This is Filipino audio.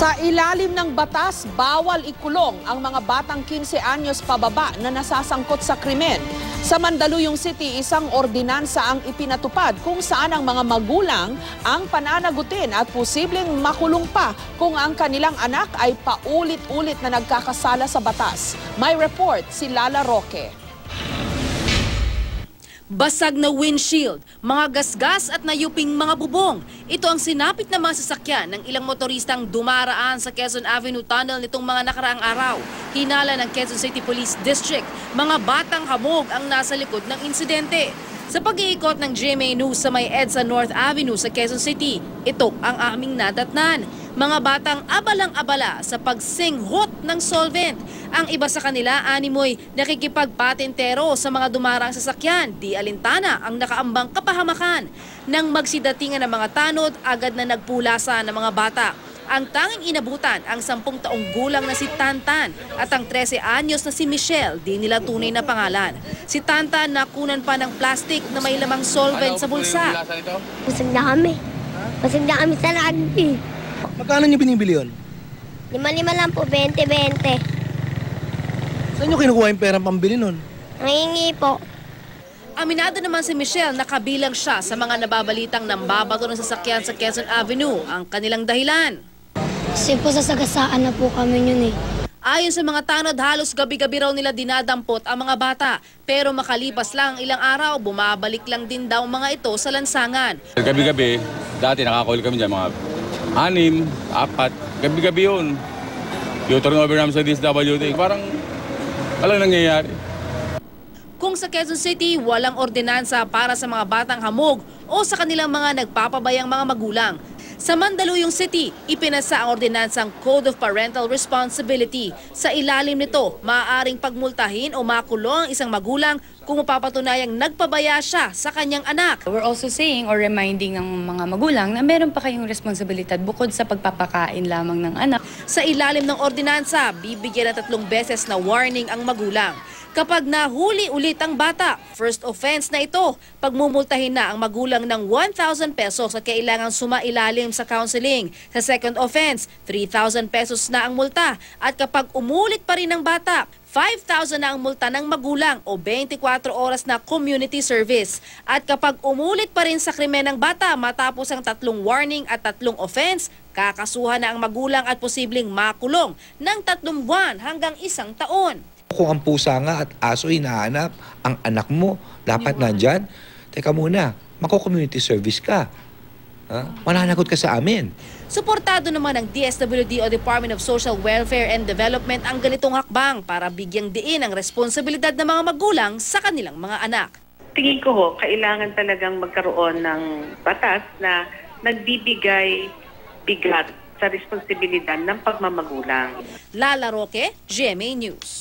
Sa ilalim ng batas, bawal ikulong ang mga batang 15 anyos pababa na nasasangkot sa krimen. Sa Mandaluyong City, isang ordinansa ang ipinatupad kung saan ang mga magulang ang pananagutin at posibleng makulong pa kung ang kanilang anak ay paulit-ulit na nagkakasala sa batas. May report si Lala Roque. Basag na windshield, mga gasgas at nayuping mga bubong. Ito ang sinapit na mga sasakyan ng ilang motoristang dumaraan sa Quezon Avenue Tunnel nitong mga nakaraang araw. Hinala ng Quezon City Police District, mga batang hamog ang nasa likod ng insidente. Sa pag-iikot ng GMA News sa may EDSA North Avenue sa Quezon City, ito ang aming nadatnan. Mga batang abalang-abala sa pagsinghot ng solvent. Ang iba sa kanila, animoy nakikipagpatintero sa mga dumarang sasakyan. Di alintana ang nakaambang kapahamakan. Nang magsidatingan ng mga tanod, agad na nagpulasa ng mga bata. Ang tanging inabutan ang 10 taong gulang na si Tantan at ang 13 anyos na si Michelle, di nila tunay na pangalan. Si Tantan nakunan pa ng plastic na may lamang solvent sa bulsa. Busog na kami. Busog na kami sa rugby. Magkano niyo binibili yun? 5 lang po, 20-20. Saan niyo kinukuha yung perang pambili nun? Nangingi po. Aminado naman si Michelle na kabilang siya sa mga nababalitang nambabato ng sasakyan sa Quezon Avenue. Ang kanilang dahilan. Kasi po sasagasaan na po kami yun eh. Ayon sa mga tanod, halos gabi-gabi raw nila dinadampot ang mga bata. Pero makalipas lang ilang araw, bumabalik lang din daw mga ito sa lansangan. Gabi-gabi, dati nakakulit kami dyan, mga 6, 4, gabi-gabi yun. Yung turnover namin sa DSWD, parang walang nangyayari. Kung sa Quezon City, walang ordinansa para sa mga batang hamog o sa kanilang mga nagpapabayang mga magulang. Sa Mandaluyong City, ipinasa ang ordinansang Code of Parental Responsibility. Sa ilalim nito, maaaring pagmultahin o makulong ang isang magulang kung mapapatunayang nagpabaya siya sa kanyang anak. We're also saying or reminding ng mga magulang na meron pa kayong responsibilidad bukod sa pagpapakain lamang ng anak. Sa ilalim ng ordinansa, bibigyan ng 3 beses na warning ang magulang. Kapag nahuli ulit ang bata, first offense na ito, pagmumultahin na ang magulang ng 1,000 pesos at kailangang sumailalim sa counseling. Sa second offense, 3,000 pesos na ang multa. At kapag umulit pa rin ang bata, 5,000 na ang multa ng magulang o 24 oras na community service. At kapag umulit pa rin sa krimen ng bata matapos ang 3 warning at 3 offense, kakasuhan na ang magulang at posibleng makulong ng 3 buwan hanggang 1 taon. Kung ang pusa nga at aso hinahanap, ang anak mo dapat nandyan, teka muna, mako-community service ka. Mananagot ka sa amin. Suportado naman ng DSWD o Department of Social Welfare and Development ang ganitong hakbang para bigyang diin ang responsibilidad ng mga magulang sa kanilang mga anak. Tingin ko ho, kailangan talagang magkaroon ng batas na nagbibigay bigat sa responsibilidad ng pagmamagulang. Lala Roque, GMA News.